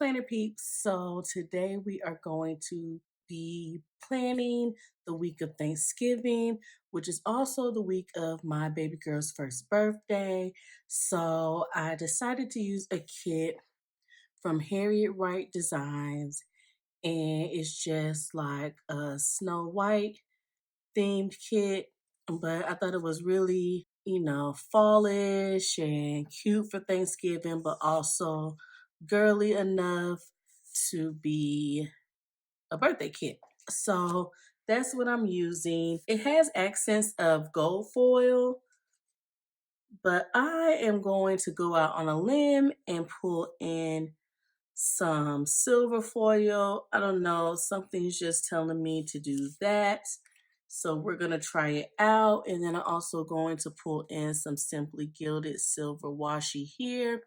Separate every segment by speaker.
Speaker 1: Planner peeps. So today we are going to be planning the week of Thanksgiving, which is also the week of my baby girl's first birthday. So I decided to use a kit from Harriet Wright Designs, and it's just like a Snow White themed kit, but I thought it was really, fallish and cute for Thanksgiving, but also girly enough to be a birthday kit. So that's what I'm using. It has accents of gold foil, but I am going to go out on a limb and pull in some silver foil. I don't know, something's just telling me to do that. So we're going to try it out. And then I'm also going to pull in some Simply Gilded silver washi here.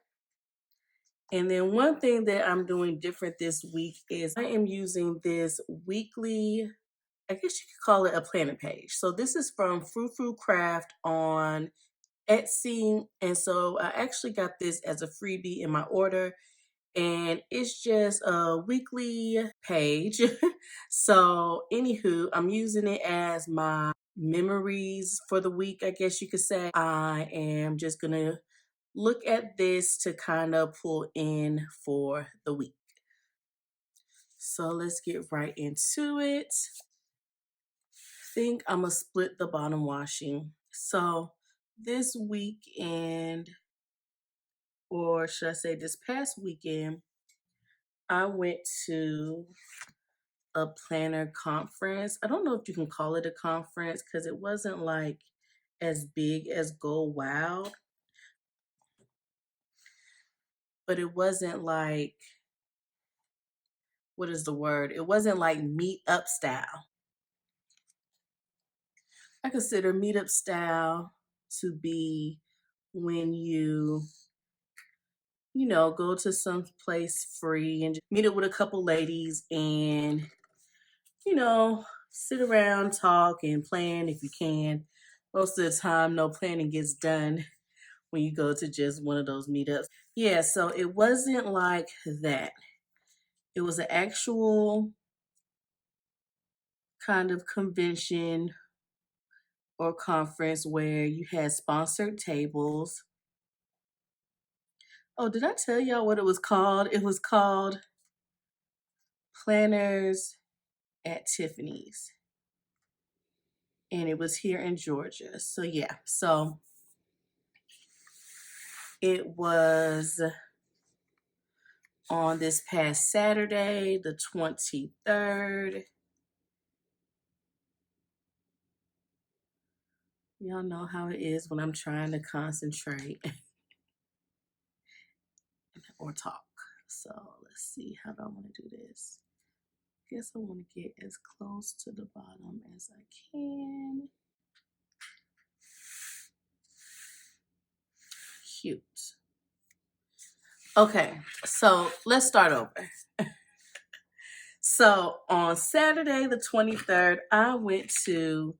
Speaker 1: And then one thing that I'm doing different this week is I am using this weekly, I guess you could call it a planner page. So this is from Frou Frou Craft on Etsy. And so I actually got this as a freebie in my order. And it's just a weekly page. So, anywho, I'm using it as my memories for the week, I guess you could say. I am just gonna look at this to kind of pull in for the week. So, let's get right into it. I think I'm gonna split the bottom washing. So, this weekend, or should I say this past weekend, I went to a planner conference. I don't know if you can call it a conference because it wasn't like as big as Go Wild, but it wasn't like, what is the word? It wasn't like meet up style. I consider meetup style to be when go to some place free and just meet up with a couple ladies and, sit around, talk, and plan if you can. Most of the time, no planning gets done when you go to just one of those meetups. Yeah, so it wasn't like that. It was an actual kind of convention or conference where you had sponsored tables. Oh, did I tell y'all what it was called? It was called Planners at Tiffany's. And it was here in Georgia. So yeah, so it was on this past Saturday, the 23rd. Y'all know how it is when I'm trying to concentrate or talk. So let's see, how do I want to do this? Guess I want to get as close to the bottom as I can. Cute. Okay, so let's start over. So on Saturday, the 23rd, I went to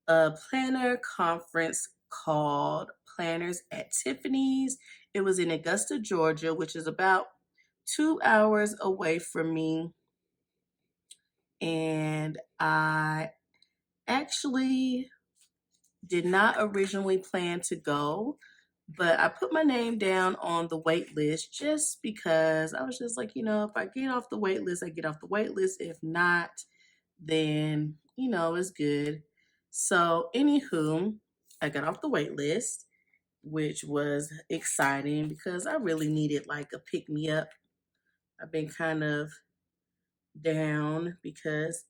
Speaker 1: a planner conference called Planners at Tiffany's. It was in Augusta, Georgia, which is about 2 hours away from me. And I actually did not originally plan to go, but I put my name down on the wait list just because I was just like, if I get off the wait list, I get off the wait list. If not, then, it's good. So, anywho, I got off the wait list, which was exciting because I really needed like a pick me up. I've been kind of down because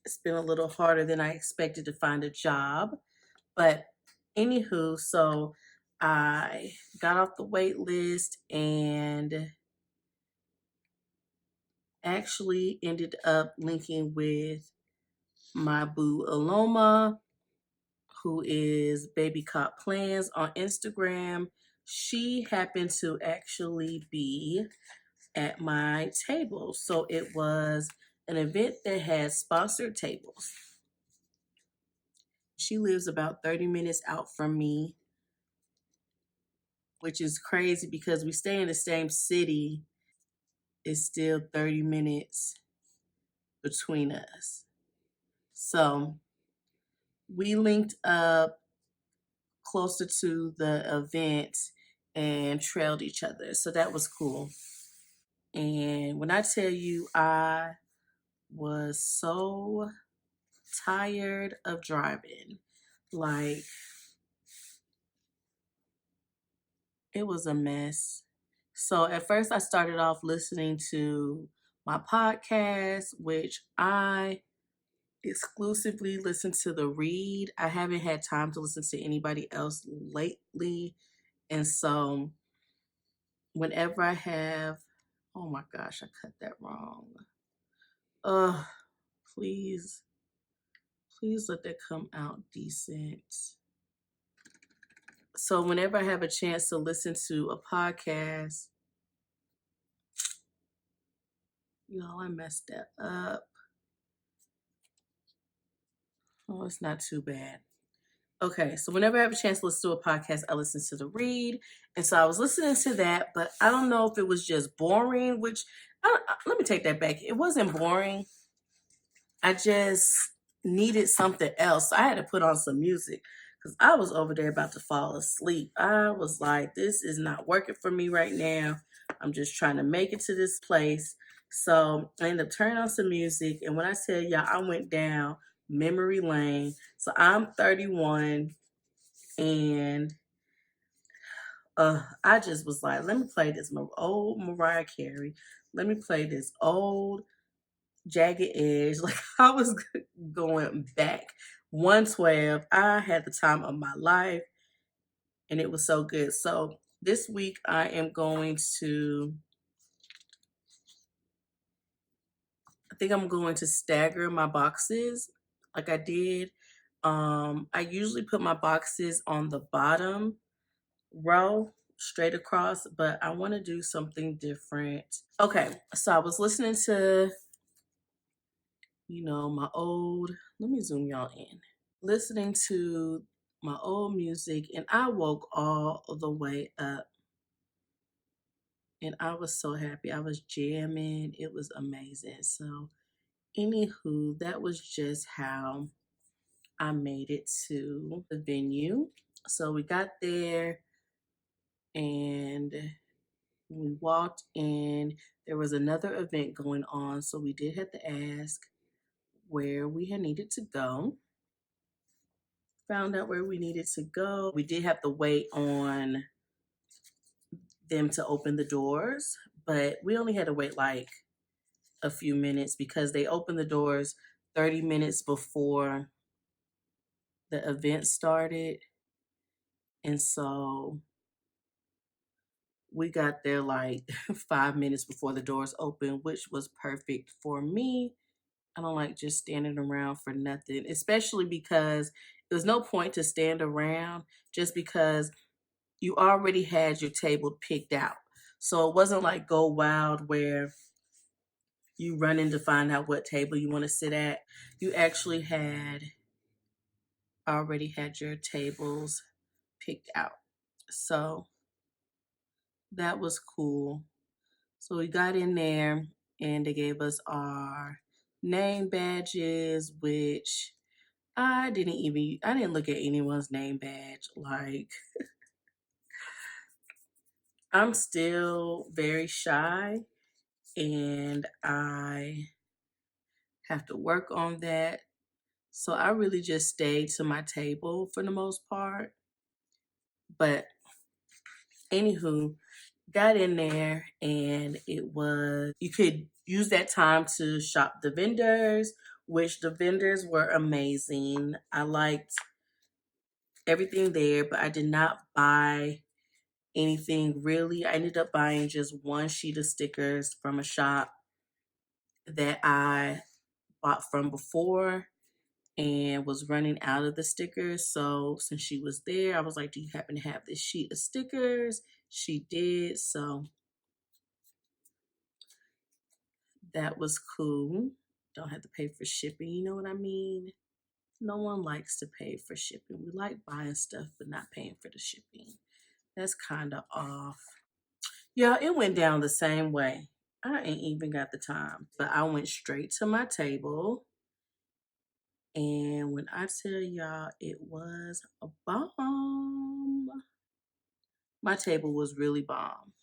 Speaker 1: it's been a little harder than I expected to find a job. But anywho, so I got off the wait list and actually ended up linking with my boo Aloma, who is Baby Cop Plans on Instagram. She happened to actually be at my table. So it was an event that had sponsored tables. She lives about 30 minutes out from me, which is crazy because we stay in the same city. is still 30 minutes between us. So we linked up closer to the event and trailed each other. So that was cool. And when I tell you, I was so tired of driving. Like, it was a mess. So at first, I started off listening to my podcast, which I exclusively listen to the read. I haven't had time to listen to anybody else lately. And so whenever I have, oh my gosh, I cut that wrong. Uh, please, please let that come out decent. So whenever I have a chance to listen to a podcast, y'all, I messed that up. Oh, it's not too bad. Okay, so whenever I have a chance to listen to a podcast, I listen to the read. And so I was listening to that, but I don't know if it was just boring, which let me take that back. It wasn't boring. I just needed something else. So I had to put on some music because I was over there about to fall asleep. I was like, this is not working for me right now. I'm just trying to make it to this place. So I ended up turning on some music. And when I tell y'all, I went down memory lane. So I'm 31 and I just was like, let me play this old Mariah Carey. Let me play this old Jagged Edge. Like, I was going back 112. I had the time of my life and it was so good. So this week I am going to, I think I'm going to stagger my boxes like I did. I usually put my boxes on the bottom row straight across, but I want to do something different. Okay, so I was listening to, my old, let me zoom y'all in. Listening to my old music and I woke all the way up and I was so happy. I was jamming. It was amazing. So, anywho, that was just how I made it to the venue. So, we got there and we walked in. There was another event going on. So, we did have to ask where we had needed to go. Found out where we needed to go. We did have to wait on them to open the doors, but we only had to wait like a few minutes because they opened the doors 30 minutes before the event started. And so we got there like 5 minutes before the doors opened, which was perfect for me. I don't like just standing around for nothing, especially because there's no point to stand around just because you already had your table picked out. So it wasn't like Go Wild where you run in to find out what table you want to sit at. You actually already had your tables picked out. So that was cool. So we got in there and they gave us our name badges, which I didn't look at anyone's name badge. Like, I'm still very shy and I have to work on that. So I really just stayed to my table for the most part. But anywho, got in there and you could use that time to shop the vendors, which the vendors were amazing. I liked everything there, but I did not buy anything really. I ended up buying just one sheet of stickers from a shop that I bought from before and was running out of the stickers. So since she was there, I was like, do you happen to have this sheet of stickers? She did. So that was cool. Don't have to pay for shipping. You know what I mean? No one likes to pay for shipping. We like buying stuff, but not paying for the shipping. That's kind of off. Yeah, it went down the same way. I ain't even got the time. But I went straight to my table. And when I tell y'all it was a bomb, my table was really bomb.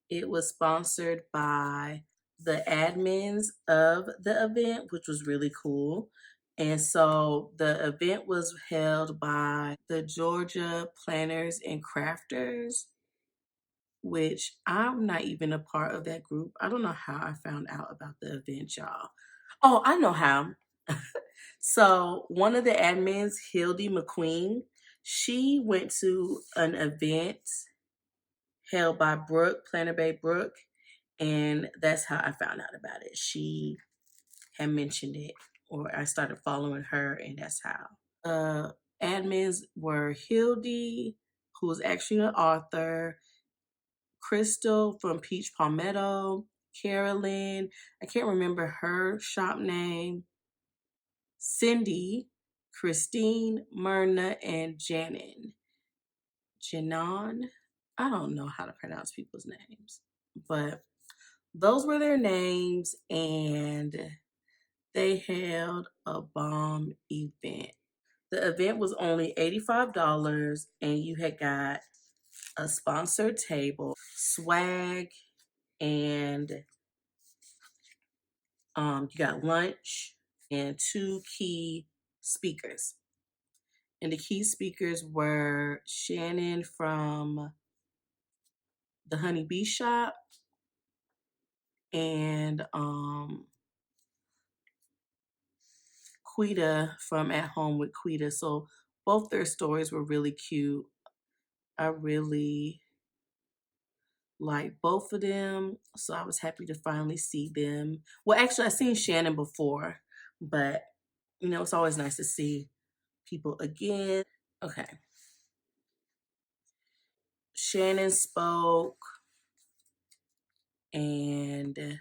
Speaker 1: It was sponsored by the admins of the event, which was really cool. And so the event was held by the Georgia Planners and Crafters, which I'm not even a part of that group. I don't know how I found out about the event, y'all. Oh, I know how. So one of the admins, Hildy McQueen, she went to an event held by Brooke, Planner Bay Brooke, and that's how I found out about it. She had mentioned it, or I started following her, and that's how. Admins were Hildy, who was actually an author, Crystal from Peach Palmetto, Carolyn, I can't remember her shop name, Cindy, Christine, Myrna, and Janon. I don't know how to pronounce people's names, but those were their names, and they held a bomb event. The event was only $85, and you had got a sponsored table, swag, and you got lunch and two key speakers. And the key speakers were Shannon from the Honey Bee Shop and Quita from At Home with Quita. So both their stories were really cute. I really like both of them. So I was happy to finally see them. Well, actually, I've seen Shannon before, but it's always nice to see people again. Okay. Shannon spoke and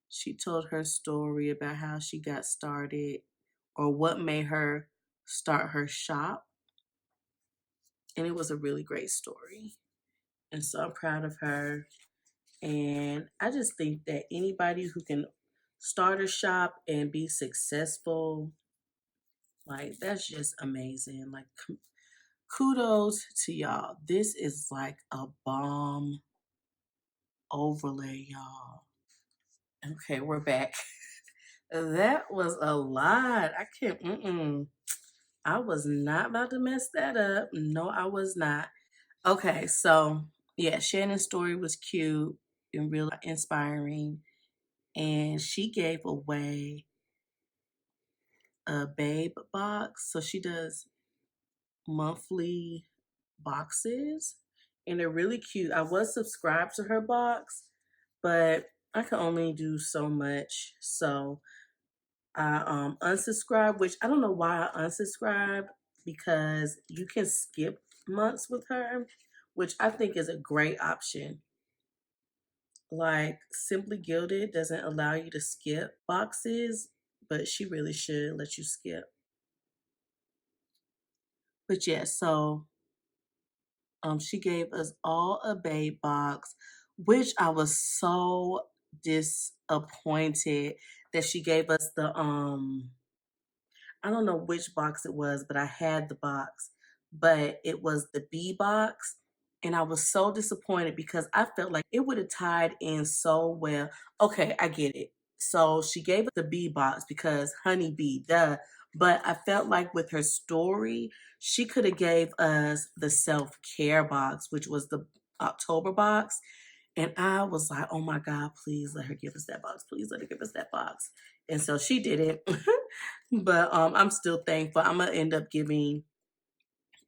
Speaker 1: she told her story about how she got started or what made her start her shop. And it was a really great story. And so I'm proud of her. And I just think that anybody who can start a shop and be successful, like, that's just amazing. Like, kudos to y'all. This is like a bomb overlay, y'all. Okay, we're back. That was a lot. I can't. I was not about to mess that up. No, I was not. Okay, so yeah, Shannon's story was cute and really inspiring. And she gave away a babe box. So she does monthly boxes and they're really cute. I was subscribed to her box, but I could only do so much. So I unsubscribed, which I don't know why I unsubscribed because you can skip months with her, which I think is a great option. Like Simply Gilded doesn't allow you to skip boxes, but she really should let you skip. But yeah, so she gave us all a babe box, which I was so disappointed that she gave us the I don't know which box it was, but I had the box, but it was the B box. And I was so disappointed because I felt like it would have tied in so well. Okay, I get it. So she gave us the B box because honeybee, duh. But I felt like with her story, she could have gave us the self-care box, which was the October box. And I was like, oh my God, please let her give us that box. Please let her give us that box. And so she did it. But I'm still thankful. I'm gonna end up giving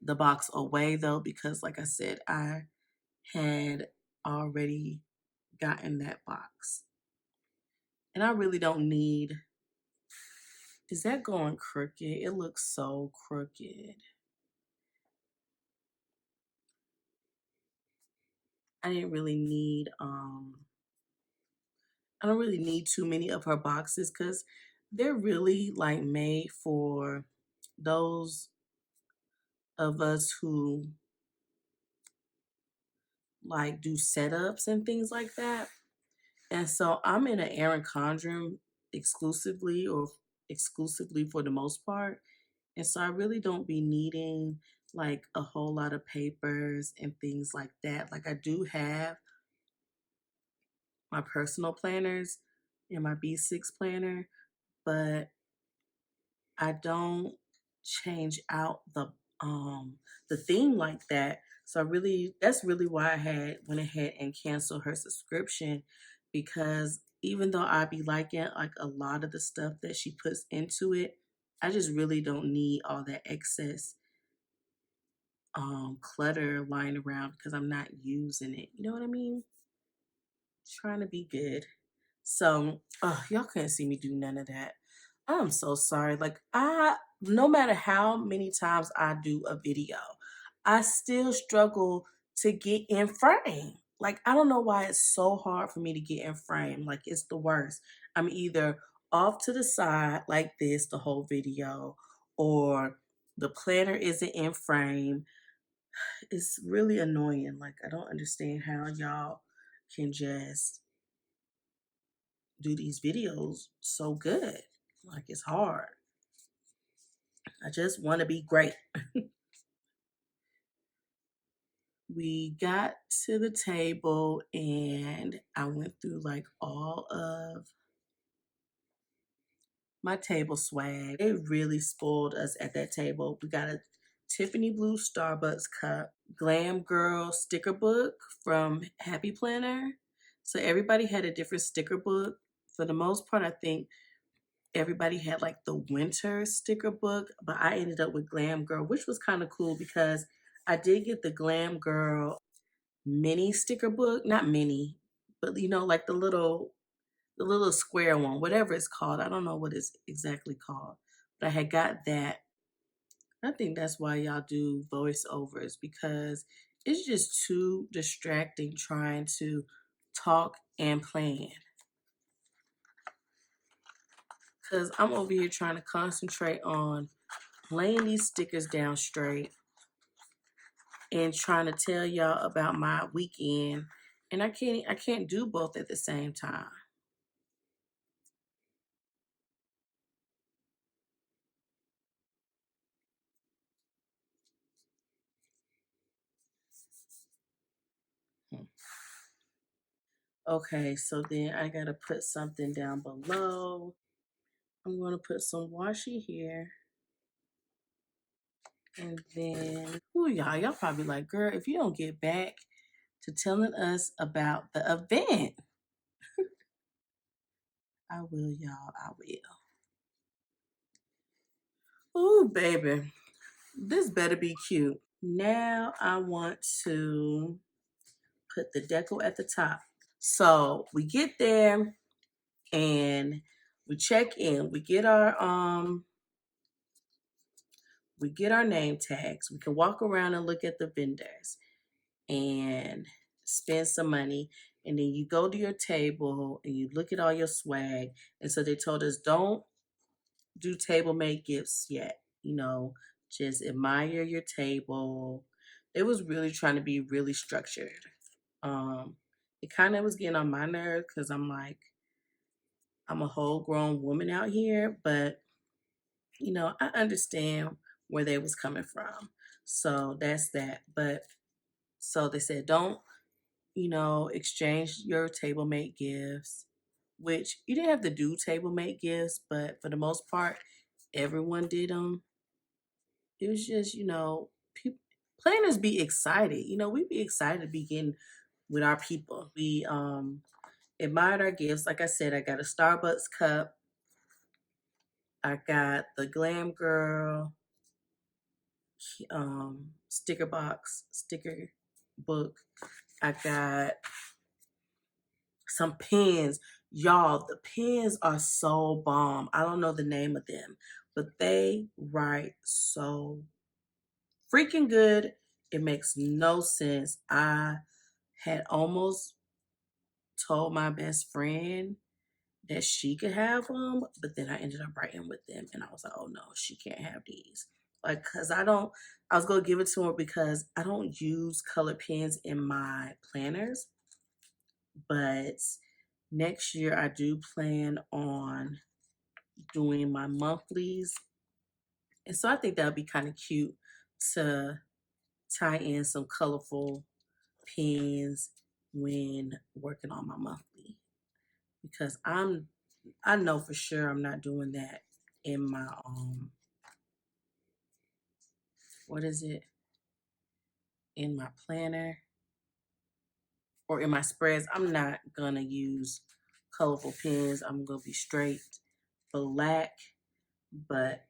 Speaker 1: the box away though, because like I said, I had already gotten that box. And I really don't need, is that going crooked? It looks so crooked. I didn't really need I don't really need too many of her boxes because they're really like made for those of us who like do setups and things like that. And so I'm in an ERIN CONDREN exclusively or exclusively for the most part. And so I really don't be needing like a whole lot of papers and things like that. Like I do have my personal planners and my B6 planner, but I don't change out the theme like that. So I really that's really why I had went ahead and canceled her subscription, because even though I be liking like a lot of the stuff that she puts into it, I just really don't need all that excess clutter lying around because I'm not using it. You know what I mean? Trying to be good. So, y'all couldn't see me do none of that. I'm so sorry. Like no matter how many times I do a video, I still struggle to get in frame. Like I don't know why it's so hard for me to get in frame. Like it's the worst. I'm either off to the side like this the whole video, or the planner isn't in frame. It's really annoying. Like I don't understand how y'all can just do these videos so good. Like it's hard. I just want to be great. We got to the table and I went through like all of my table swag. They really spoiled us at that table. We got a Tiffany blue Starbucks cup, Glam Girl sticker book from Happy Planner. So everybody had a different sticker book. For the most part, I think everybody had like the winter sticker book, but I ended up with Glam Girl, which was kind of cool because I did get the Glam Girl mini sticker book, not mini, but you know, like the little square one, whatever it's called. I don't know what it's exactly called, but I had got that. I think that's why y'all do voiceovers, because it's just too distracting trying to talk and plan. Because I'm over here trying to concentrate on laying these stickers down straight and trying to tell y'all about my weekend. And I can't do both at the same time. Hmm. Okay, so then I gotta put something down below. I'm gonna put some washi here. And then, ooh, y'all probably like, girl, if you don't get back to telling us about the event, I will, y'all, I will. Ooh, baby, this better be cute. Now I want to put the deco at the top. So we get there and we check in. We get our name tags. We can walk around and look at the vendors and spend some money. And then you go to your table and you look at all your swag. And so they told us don't do table made gifts yet. You know, just admire your table. It was really trying to be really structured. Um, it kind of was getting on my nerves because I'm like, I'm a whole grown woman out here, but you know, I understand where they was coming from. So that's that. But so they said, don't, you know, exchange your table mate gifts, which you didn't have to do table mate gifts, but for the most part, everyone did them. It was just, you know, people, planners be excited. You know, we be excited to begin with our people. We admired our gifts. Like I said, I got a Starbucks cup. I got the Glam Girl sticker book. I got some pens. Y'all, the pens are so bomb. I don't know the name of them, but they write so freaking good. It makes no sense. I had almost told my best friend that she could have them, but then I ended up writing with them and I was like, oh no, she can't have these. Like, cause I was gonna give it to her because I don't use colored pens in my planners, but next year I do plan on doing my monthlies. And so I think that would be kind of cute to tie in some colorful pens when working on my monthly because I know for sure I'm not doing that in my what is it, in my planner or in my spreads. I'm not gonna use colorful pens. I'm gonna be straight black, but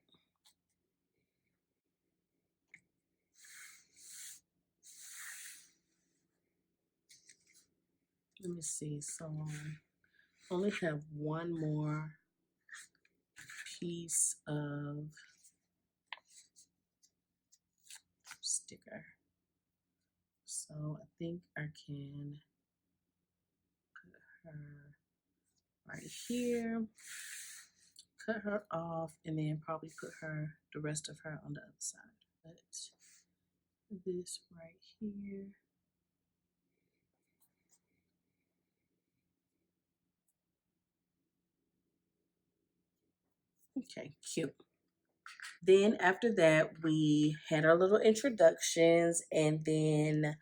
Speaker 1: let me see. So I only have one more piece of sticker. So I think I can put her right here, cut her off, and then probably put her, the rest of her on the other side. But this right here. Okay, cute. Then after that, we had our little introductions, and then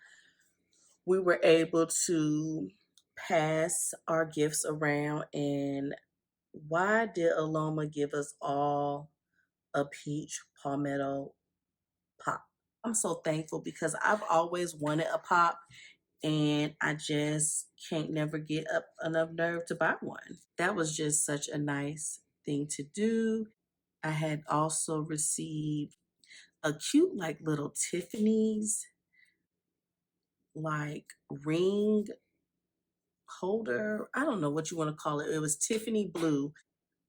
Speaker 1: we were able to pass our gifts around. And why did Aloma give us all a peach palmetto pop? I'm so thankful because I've always wanted a pop and I just can't never get up enough nerve to buy one. That was just such a nice thing to do. I had also received a cute like little Tiffany's like ring holder. I don't know what you want to call it. It was Tiffany blue.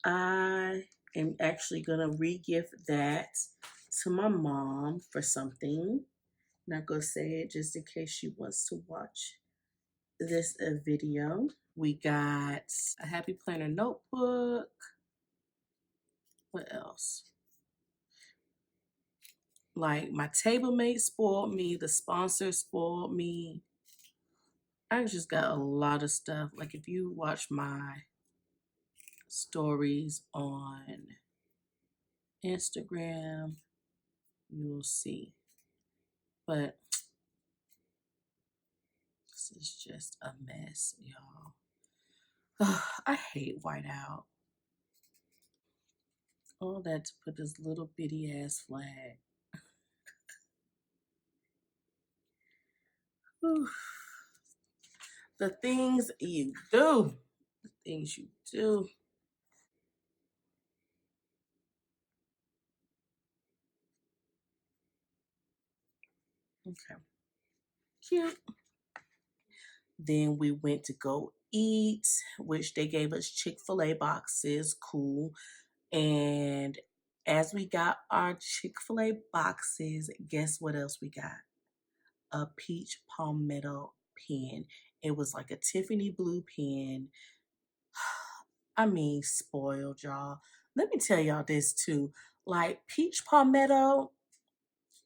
Speaker 1: I am actually gonna re-gift that to my mom for something. Not gonna say it just in case she wants to watch this video. We got a Happy Planner notebook. What else? Like my table mate spoiled me, the sponsor spoiled me. I just got a lot of stuff. Like if you watch my stories on Instagram, you'll see. But this is just a mess, y'all. I hate whiteout. All that to put this little bitty ass flag. The things you do. The things you do. Okay. Cute. Then we went to go eat, which they gave us Chick-fil-A boxes. Cool. And as we got our Chick-fil-A boxes, guess what else we got? A peach palmetto pen. It was like a Tiffany blue pen. I mean, spoiled, y'all. Let me tell y'all this too. Like, peach palmetto,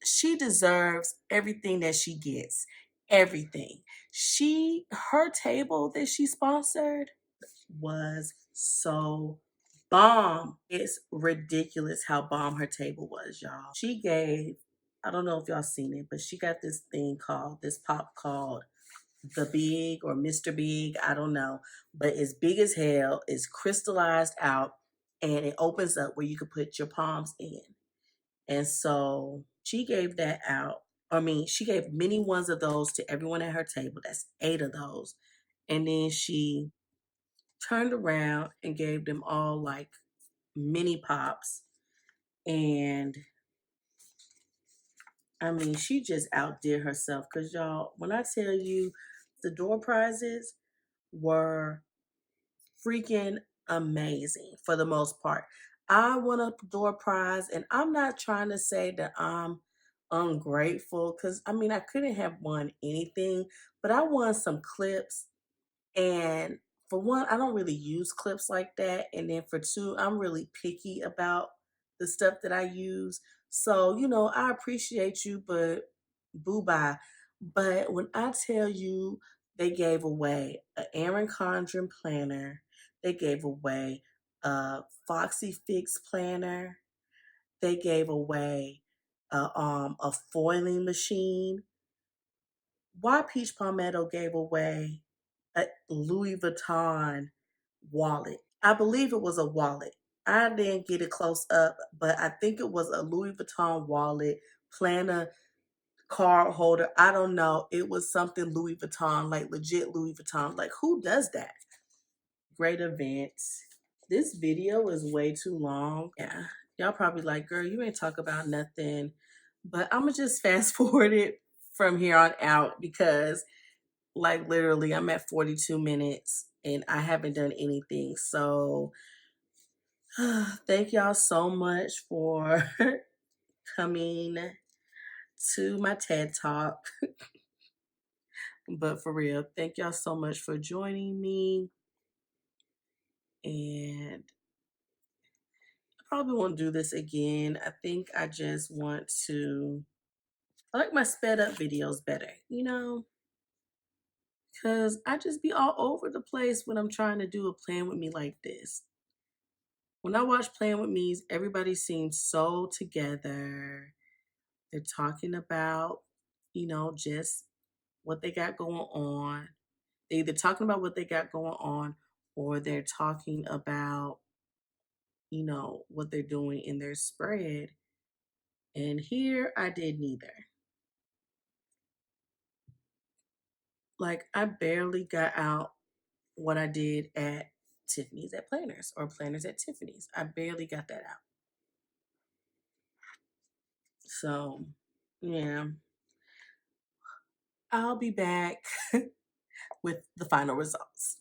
Speaker 1: she deserves everything that she gets. Everything. Her table that she sponsored was so bomb. It's ridiculous how bomb her table was, y'all. She gave, I don't know if y'all seen it, but she got this pop called The Big or Mr. Big, I don't know. But it's big as hell, it's crystallized out, and it opens up where you could put your palms in. And so she gave that out. I mean, she gave many ones of those to everyone at her table. That's 8 of those. And then she turned around and gave them all like mini pops. And I mean, she just outdid herself. Because, y'all, when I tell you the door prizes were freaking amazing for the most part. I won a door prize, and I'm not trying to say that I'm ungrateful because I mean, I couldn't have won anything, but I won some clips. And for one, I don't really use clips like that. And then for two, I'm really picky about the stuff that I use. So, I appreciate you, but boo bye. But when I tell you they gave away an ERIN CONDREN planner, they gave away a Foxy Fix planner, they gave away a foiling machine. Why Peach Palmetto gave away a Louis Vuitton wallet. I believe it was a wallet. I didn't get it close up, but I think it was a Louis Vuitton wallet, planner, card holder. I don't know. It was something Louis Vuitton, like legit Louis Vuitton. Like, who does that? Great events. This video is way too long. Yeah. Y'all probably like, girl, you ain't talk about nothing. But I'm going to just fast forward it from here on out because, like, literally, I'm at 42 minutes and I haven't done anything. So, thank y'all so much for coming to my TED Talk. But for real, thank y'all so much for joining me. And I probably won't do this again. I think I just want to, I like my sped up videos better, because I just be all over the place when I'm trying to do a plan with me like this. When I watch Plan With Me's, everybody seems so together. They're talking about, just what they got going on. They're either talking about what they got going on or they're talking about, what they're doing in their spread. And here I did neither. Like, I barely got out what I did at Tiffany's at Planners or Planners at Tiffany's. I barely got that out. So, yeah, I'll be back with the final results.